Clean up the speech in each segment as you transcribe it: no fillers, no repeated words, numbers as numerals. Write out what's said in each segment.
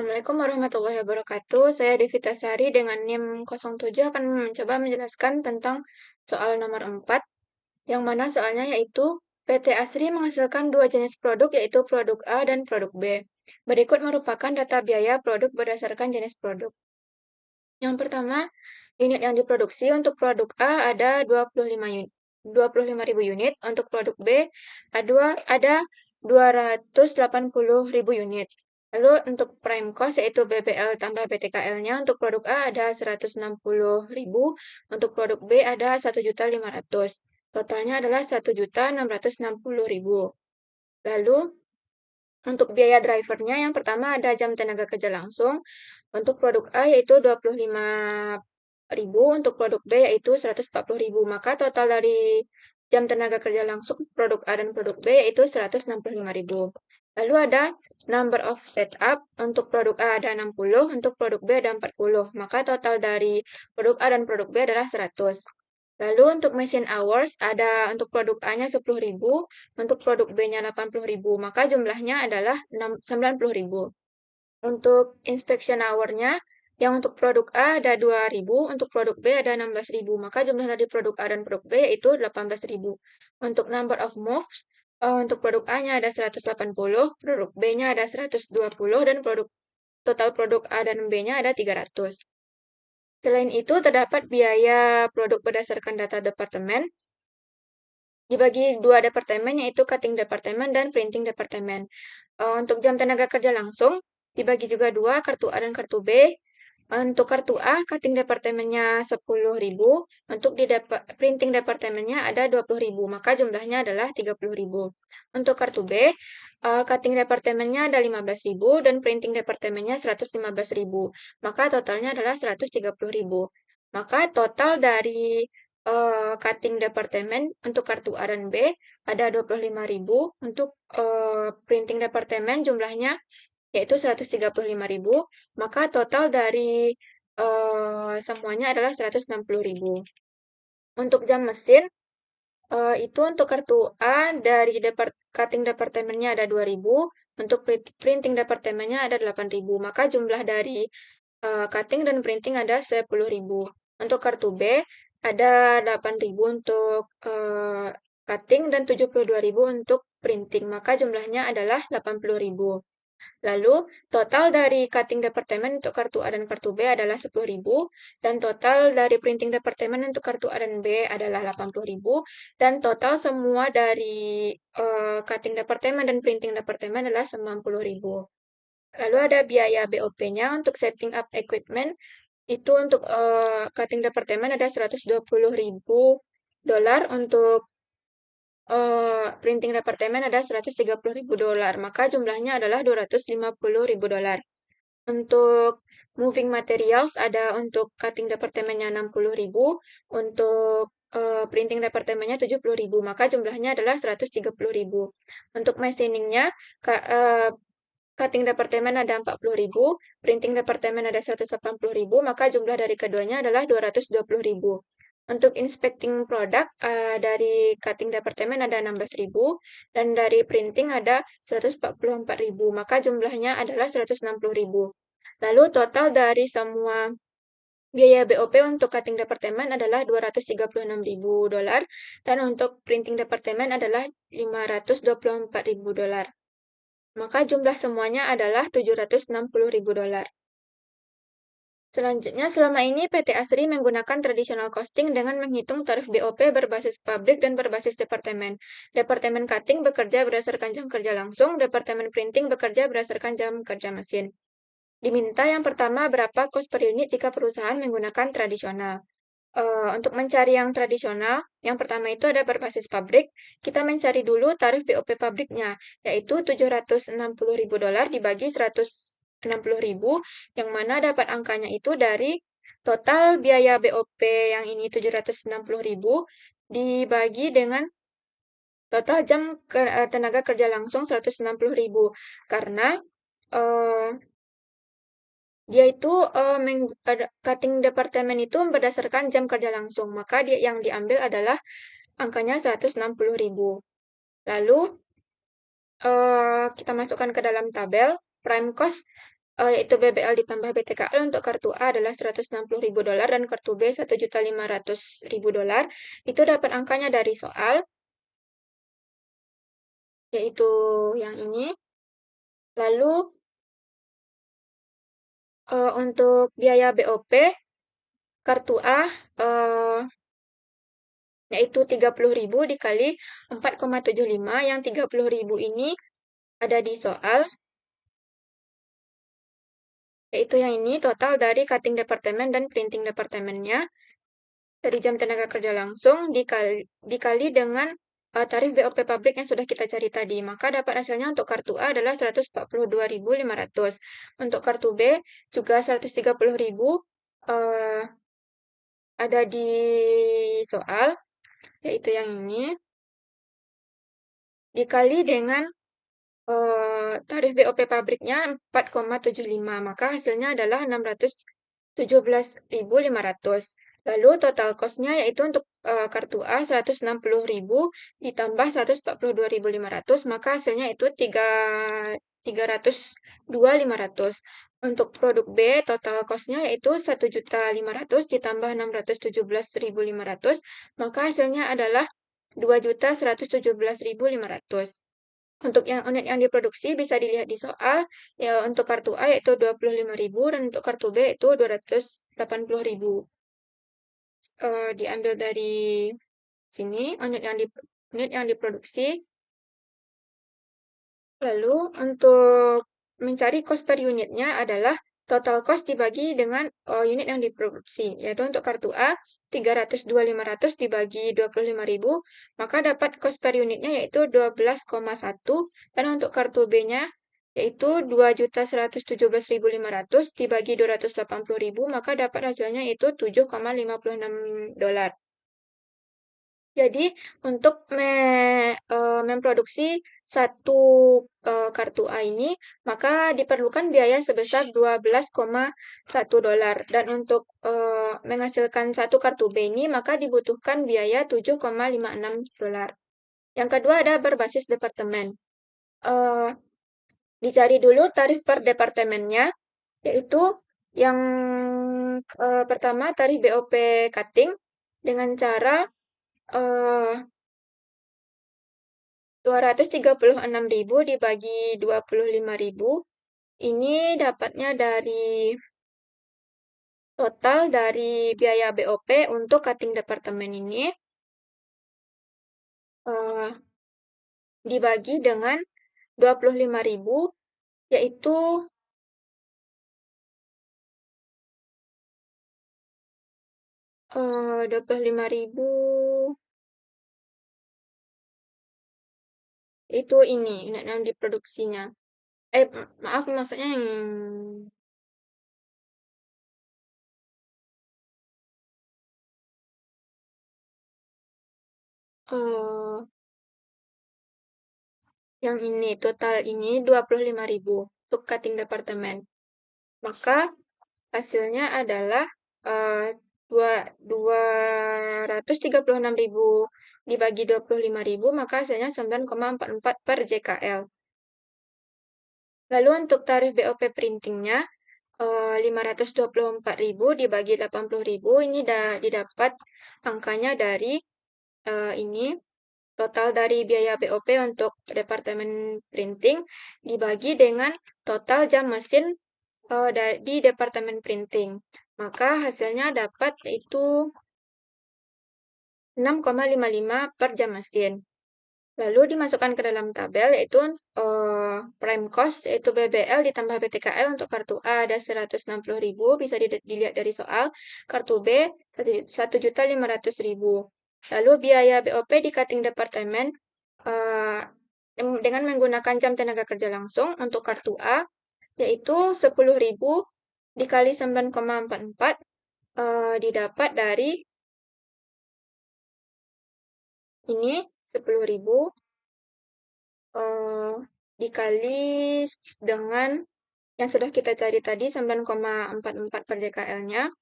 Assalamualaikum warahmatullahi wabarakatuh. Saya Devitasari dengan NIM 07 akan mencoba menjelaskan tentang soal nomor 4, yang mana soalnya yaitu PT Asri menghasilkan dua jenis produk yaitu produk A dan produk B. Berikut merupakan data biaya produk berdasarkan jenis produk. Yang pertama, unit yang diproduksi untuk produk A ada 25.000 unit, untuk produk B ada 280.000 unit. Lalu untuk prime cost yaitu BPL tambah BTKL-nya untuk produk A ada 160.000, untuk produk B ada 1.500.000. Totalnya adalah 1.660.000. Lalu untuk biaya drivernya yang pertama ada jam tenaga kerja langsung. Untuk produk A yaitu 25.000, untuk produk B yaitu 140.000. Maka total dari jam tenaga kerja langsung produk A dan produk B yaitu 165.000. Lalu ada number of setup, untuk produk A ada 60, untuk produk B ada 40. Maka total dari produk A dan produk B adalah 100. Lalu untuk machine hours ada untuk produk A-nya 10.000, untuk produk B-nya 80.000. Maka jumlahnya adalah 90.000. Untuk inspection hour-nya, yang untuk produk A ada 2.000, untuk produk B ada 16.000. Maka jumlah dari produk A dan produk B yaitu 18.000. Untuk number of moves, untuk produk A-nya ada 180, produk B-nya ada 120, dan total produk A dan B-nya ada 300. Selain itu, terdapat biaya produk berdasarkan data departemen, dibagi dua departemen yaitu cutting departemen dan printing departemen. Untuk jam tenaga kerja langsung, dibagi juga dua, kartu A dan kartu B. Untuk kartu A, cutting departemennya 10.000, untuk di printing departemennya ada 20.000, maka jumlahnya adalah 30.000. Untuk kartu B, cutting departemennya ada 15.000 dan printing departemennya 115.000, maka totalnya adalah 130.000. Maka total dari cutting departemen untuk kartu A dan B ada 25.000, untuk printing departemen jumlahnya yaitu 135.000, maka total dari semuanya adalah 160.000. Untuk jam mesin, itu untuk kartu A dari cutting departemennya ada 2.000, untuk printing departemennya ada 8.000, maka jumlah dari cutting dan printing ada 10.000. Untuk kartu B ada 8.000 untuk cutting dan 72.000 untuk printing, maka jumlahnya adalah 80.000. Lalu, total dari cutting departemen untuk kartu A dan kartu B adalah 10.000, dan total dari printing departemen untuk kartu A dan B adalah 80.000, dan total semua dari cutting departemen dan printing departemen adalah 90.000. Lalu ada biaya BOP-nya untuk setting up equipment, itu untuk cutting departemen ada 120.000 dolar, untuk printing departemen ada 130.000 dolar, maka jumlahnya adalah 250.000 dolar. Untuk moving materials ada untuk cutting departemennya 60.000, untuk printing departemennya 70.000, maka jumlahnya adalah 130.000. Untuk machiningnya, cutting departemen ada 40.000, printing departemen ada 180.000, maka jumlah dari keduanya adalah 220.000. Untuk inspecting product, dari cutting departemen ada 16.000, dan dari printing ada 144.000, maka jumlahnya adalah 160.000. Lalu total dari semua biaya BOP untuk cutting departemen adalah 236.000 dolar, dan untuk printing departemen adalah 524.000 dolar. Maka jumlah semuanya adalah 760.000 dolar. Selanjutnya, selama ini PT Asri menggunakan traditional costing dengan menghitung tarif BOP berbasis pabrik dan berbasis departemen. Departemen cutting bekerja berdasarkan jam kerja langsung, departemen printing bekerja berdasarkan jam kerja mesin. Diminta yang pertama berapa cost per unit jika perusahaan menggunakan tradisional. Untuk mencari yang tradisional, yang pertama itu ada berbasis pabrik. Kita mencari dulu tarif BOP pabriknya, yaitu 760.000 dolar dibagi 160.000, yang mana dapat angkanya itu dari total biaya BOP yang ini 760.000 dibagi dengan total jam tenaga kerja langsung 160.000, karena dia itu cutting departemen itu berdasarkan jam kerja langsung, maka dia yang diambil adalah angkanya 160.000. Lalu kita masukkan ke dalam tabel prime cost yaitu BBL ditambah BTKL untuk kartu A adalah $160.000 dan kartu B $1.500.000. Itu dapat angkanya dari soal, yaitu yang ini. Lalu untuk biaya BOP kartu A yaitu 30.000 dikali 4,75, yang 30.000 ini ada di soal, yaitu yang ini total dari cutting departemen dan printing departemennya dari jam tenaga kerja langsung dikali dengan tarif BOP pabrik yang sudah kita cari tadi. Maka dapat hasilnya untuk kartu A adalah 142.500. Untuk kartu B juga 130.000 ada di soal, yaitu yang ini. Dikali dengan tarif BOP pabriknya 4,75, maka hasilnya adalah 617.500. Lalu total cost-nya yaitu untuk kartu A 160.000 ditambah 142.500, maka hasilnya itu 302.500. Untuk produk B total cost-nya yaitu 1.500.000 ditambah 617.500, maka hasilnya adalah 2.117.500. Untuk yang unit yang diproduksi bisa dilihat di soal, ya untuk kartu A yaitu 25.000 dan untuk kartu B itu 280.000. Diambil dari sini unit yang diproduksi. Lalu untuk mencari cost per unitnya adalah total cost dibagi dengan unit yang diproduksi, yaitu untuk kartu A 302.500 dibagi 25.000, maka dapat cost per unitnya yaitu 12,1, dan untuk kartu B-nya yaitu 2.117.500 dibagi 280.000, maka dapat hasilnya itu $7,56. Jadi, untuk memproduksi satu kartu A ini, maka diperlukan biaya sebesar $12,1. Dan untuk menghasilkan satu kartu B ini, maka dibutuhkan biaya $7,56. Yang kedua ada berbasis departemen. Dicari dulu tarif per departemennya, yaitu yang pertama tarif BOP cutting dengan cara 236.000 dibagi 25.000. Ini dapatnya dari total dari biaya BOP untuk cutting departemen ini dibagi dengan 25.000, yaitu 25.000 itu ini unit yang diproduksinya. Maaf, maksudnya yang yang ini total ini 25.000 untuk cutting departemen. Maka hasilnya adalah 236.000 dibagi 25.000, maka hasilnya 9,44 per JKL. Lalu untuk tarif BOP printingnya 524.000 dibagi 80.000, ini didapat angkanya dari ini total dari biaya BOP untuk departemen printing dibagi dengan total jam mesin di departemen printing. Maka hasilnya dapat yaitu 6,55 per jam mesin. Lalu dimasukkan ke dalam tabel yaitu prime cost yaitu BBL ditambah BTKL untuk kartu A ada 160.000, bisa dilihat dari soal. Kartu B 1.500.000. Lalu biaya BOP di cutting departemen dengan menggunakan jam tenaga kerja langsung untuk kartu A yaitu 10.000 dikali 9,44 didapat dari ini 10.000 dikali dengan yang sudah kita cari tadi 9,44 per JKL-nya.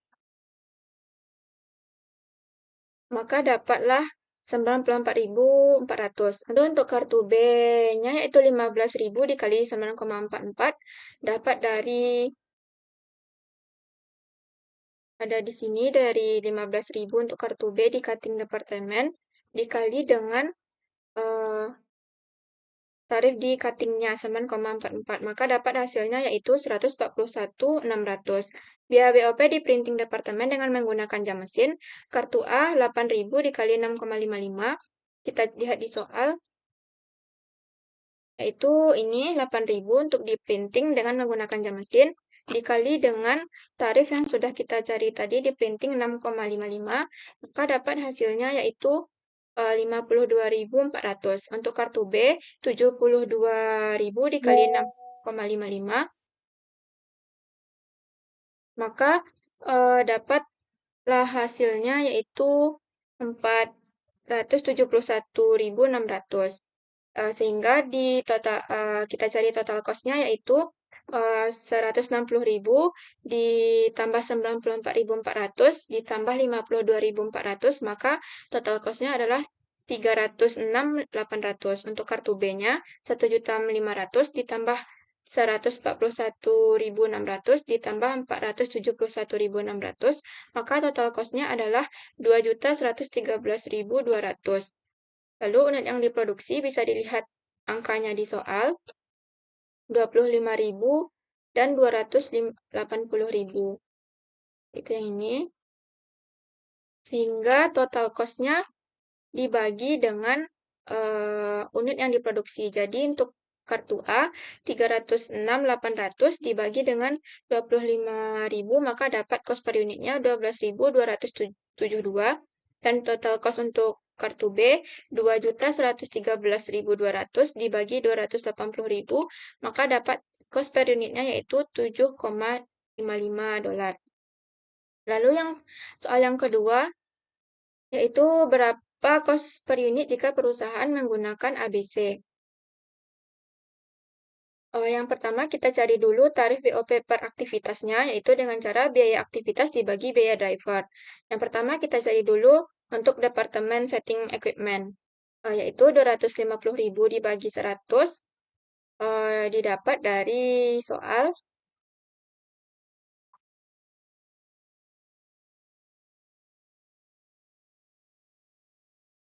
Maka dapatlah 94.400. Lalu untuk kartu B-nya yaitu 15.000 dikali 9,44 dapat dari ada di sini dari 15.000 untuk kartu B di cutting departemen dikali dengan tarif di cuttingnya 9,44, maka dapat hasilnya yaitu 141.600. Biaya BOP di printing departemen dengan menggunakan jam mesin, kartu A 8.000 dikali 6,55, kita lihat di soal, yaitu ini 8.000 untuk di printing dengan menggunakan jam mesin, dikali dengan tarif yang sudah kita cari tadi di printing 6,55, maka dapat hasilnya yaitu 52.400. Untuk kartu B, 72.000 dikali 6,55, maka dapatlah hasilnya yaitu 471.600. Sehingga di total kita cari total cost-nya yaitu 160.000 ditambah 94.400 ditambah 52.400, maka total cost-nya adalah 306.800. Untuk kartu B-nya 1.500.000 ditambah 141.600 ditambah 471.600, maka total cost-nya adalah 2.113.200. Lalu unit yang diproduksi bisa dilihat angkanya di soal, 25.000 dan 280.000. Itu yang ini. Sehingga total cost-nya dibagi dengan unit yang diproduksi. Jadi untuk kartu A 306.800 dibagi dengan 25.000, maka dapat cost per unitnya 12.272, dan total cost untuk kartu B 2.113.200 dibagi 280.000, maka dapat cost per unitnya yaitu $7,55. Lalu soal yang kedua yaitu berapa cost per unit jika perusahaan menggunakan ABC. Yang pertama kita cari dulu tarif BOP per aktivitasnya, yaitu dengan cara biaya aktivitas dibagi biaya driver. Yang pertama kita cari dulu untuk departemen setting equipment, yaitu 250.000 dibagi 100, didapat dari soal.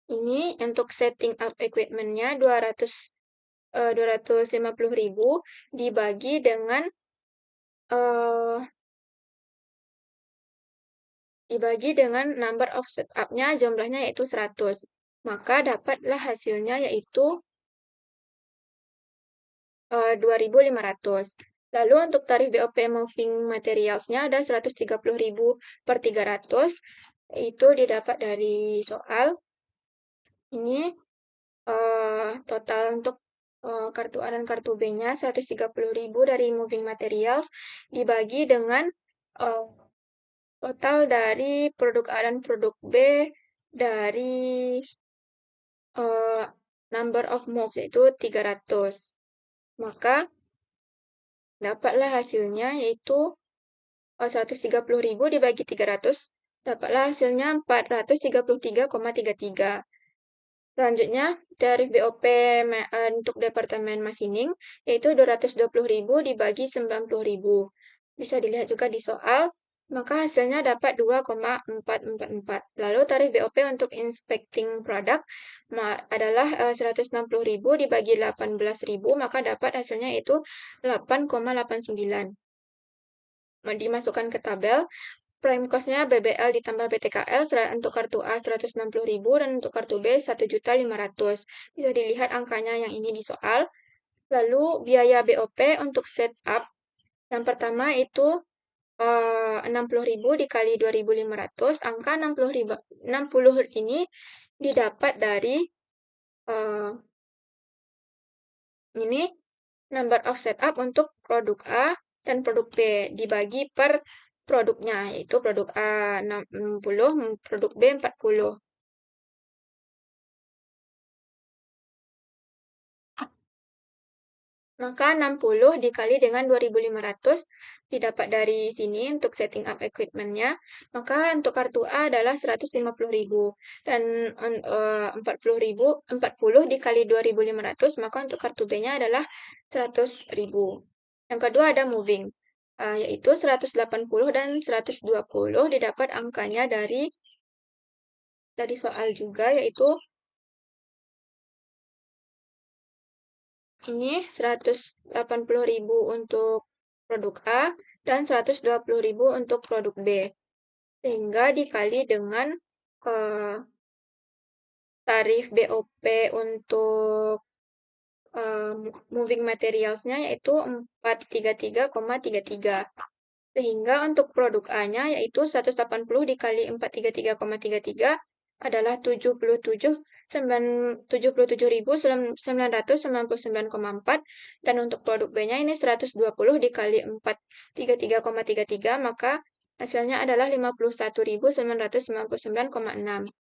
Ini untuk setting up equipment-nya 250.000 dibagi dengan number of setup-nya, jumlahnya yaitu 100. Maka dapatlah hasilnya yaitu 2.500. Lalu untuk tarif BOP moving materials-nya ada 130.000 per 300. Itu didapat dari soal. Ini total untuk kartu A dan kartu B-nya 130.000 dari moving materials dibagi dengan total dari produk A dan produk B dari number of moves yaitu 300. Maka dapatlah hasilnya yaitu 130.000 dibagi 300, dapatlah hasilnya 433,33. Selanjutnya, tarif BOP untuk departemen machining yaitu 220.000 dibagi 90.000. Bisa dilihat juga di soal, maka hasilnya dapat 2,444. Lalu tarif BOP untuk inspecting product adalah 160.000 dibagi 18.000, maka dapat hasilnya itu 8,89. Dimasukkan ke tabel, prime cost-nya BBL ditambah BTKL untuk kartu A 160.000 dan untuk kartu B 1.500.000. Bisa dilihat angkanya yang ini di soal. Lalu biaya BOP untuk setup yang pertama itu 60.000 dikali 2.500. Angka 60 ini didapat dari ini number of setup untuk produk A dan produk B dibagi per produknya, yaitu produk A 60, produk B 40. Maka 60 dikali dengan 2.500 didapat dari sini untuk setting up equipment-nya. Maka untuk kartu A adalah 150.000 dan 40 dikali 2.500 maka untuk kartu B-nya adalah 100.000. Yang kedua ada moving, yaitu 180 dan 120 didapat angkanya dari soal juga, yaitu ini 180.000 untuk produk A dan 120.000 untuk produk B. Sehingga dikali dengan tarif BOP untuk moving materials-nya yaitu 433,33. Sehingga untuk produk A-nya yaitu 180 dikali 433,33 adalah 77.999,4 dan untuk produk B-nya ini 120 dikali 433,33 maka hasilnya adalah 51.999,6.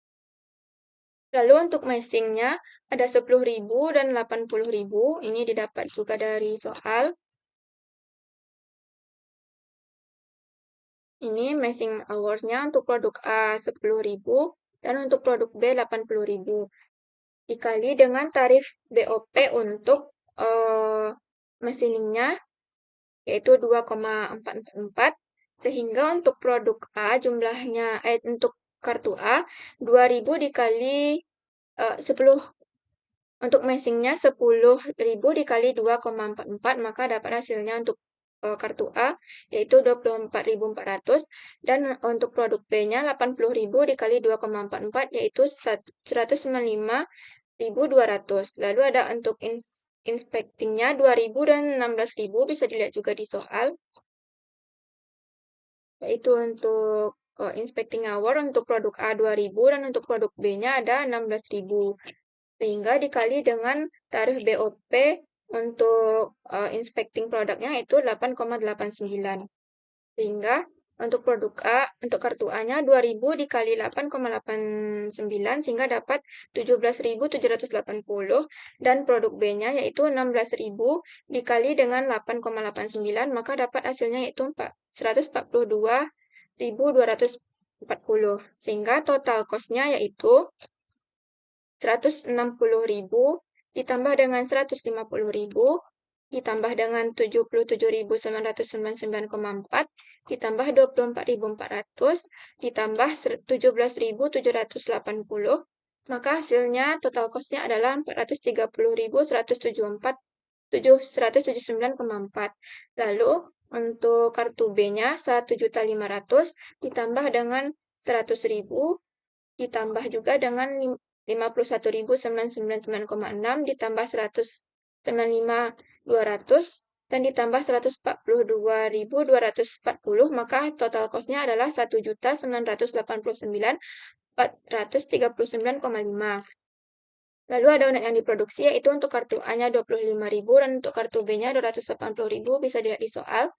Lalu untuk matching-nya ada 10.000 dan 80.000. Ini didapat juga dari soal. Ini matching hours-nya untuk produk A 10.000 dan untuk produk B 80.000. Dikali dengan tarif BOP untuk machining-nya yaitu 2,444 sehingga untuk produk A jumlahnya untuk kartu A 2.000 dikali 10 untuk matching-nya 10.000 dikali 2,44 maka dapat hasilnya untuk kartu A yaitu 24.400 dan untuk produk B-nya 80.000 dikali 2,44 yaitu 195.200. Lalu ada untuk inspecting-nya 2.000 dan 16.000 bisa dilihat juga di soal. Yaitu untuk inspecting hour untuk produk A 2.000 dan untuk produk B-nya ada 16.000. Sehingga dikali dengan tarif BOP untuk inspecting produknya itu 8,89. Sehingga untuk produk A, untuk kartu A-nya 2.000 dikali 8,89 sehingga dapat 17.780 dan produk B-nya yaitu 16.000 dikali dengan 8,89 maka dapat hasilnya yaitu 142.240 sehingga total cost-nya yaitu 160.000 ditambah dengan 150.000 ditambah dengan 77.999,4 ditambah 24.400 ditambah 17.780 maka hasilnya total cost-nya adalah 430.179,4. Lalu untuk kartu B-nya 1.500.000 ditambah dengan 100.000 ditambah juga dengan 51.999,6 ditambah 195.200 dan ditambah 142.240 maka total cost-nya adalah 1.989.439,5. Lalu ada unit yang diproduksi yaitu untuk kartu A-nya 25.000 dan untuk kartu B-nya 280.000 bisa dilihat di soal.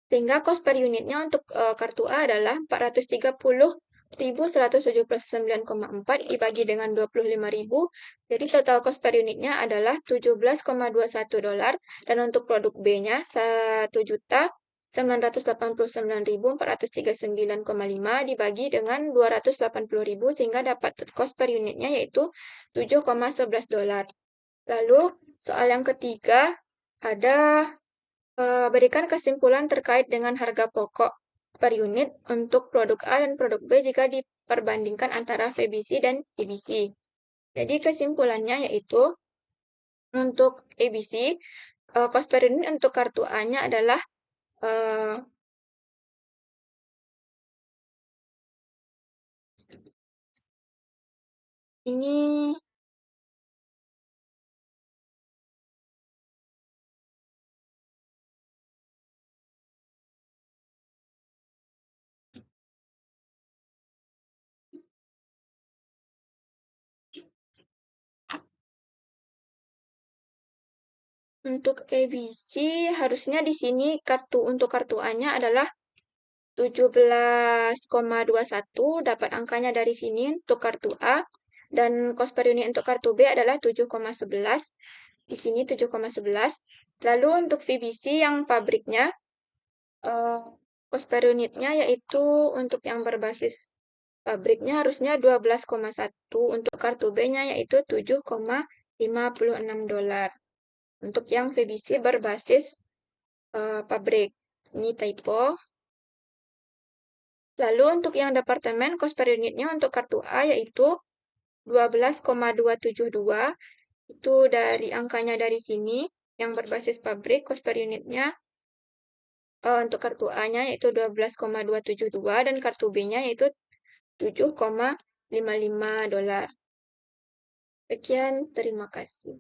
Sehingga cost per unitnya untuk kartu A adalah 430.179,4 dibagi dengan 25.000. Jadi total cost per unitnya adalah $17,21 dan untuk produk B-nya 1.989.439,5 dibagi dengan 280.000 sehingga dapat cost per unitnya yaitu $7,11. Lalu soal yang ketiga ada berikan kesimpulan terkait dengan harga pokok per unit untuk produk A dan produk B jika diperbandingkan antara VBC dan EBC. Jadi kesimpulannya yaitu untuk EBC, cost per unit untuk kartu A-nya adalah ini untuk EBC harusnya di sini untuk kartu A-nya adalah 17,21 dapat angkanya dari sini untuk kartu A dan cost per unit untuk kartu B adalah 7,11. Di sini 7,11. Lalu untuk VBC yang pabriknya, cost per unitnya yaitu untuk yang berbasis pabriknya harusnya 12,1, untuk kartu B-nya yaitu 7,56 dolar. Untuk yang VBC berbasis pabrik, ini typo. Lalu untuk yang departemen, cost per unitnya untuk kartu A yaitu 12,272. Itu dari angkanya dari sini, yang berbasis pabrik, cost per unitnya untuk kartu A-nya yaitu 12,272 dan kartu B-nya yaitu 7,55 dolar. Sekian, terima kasih.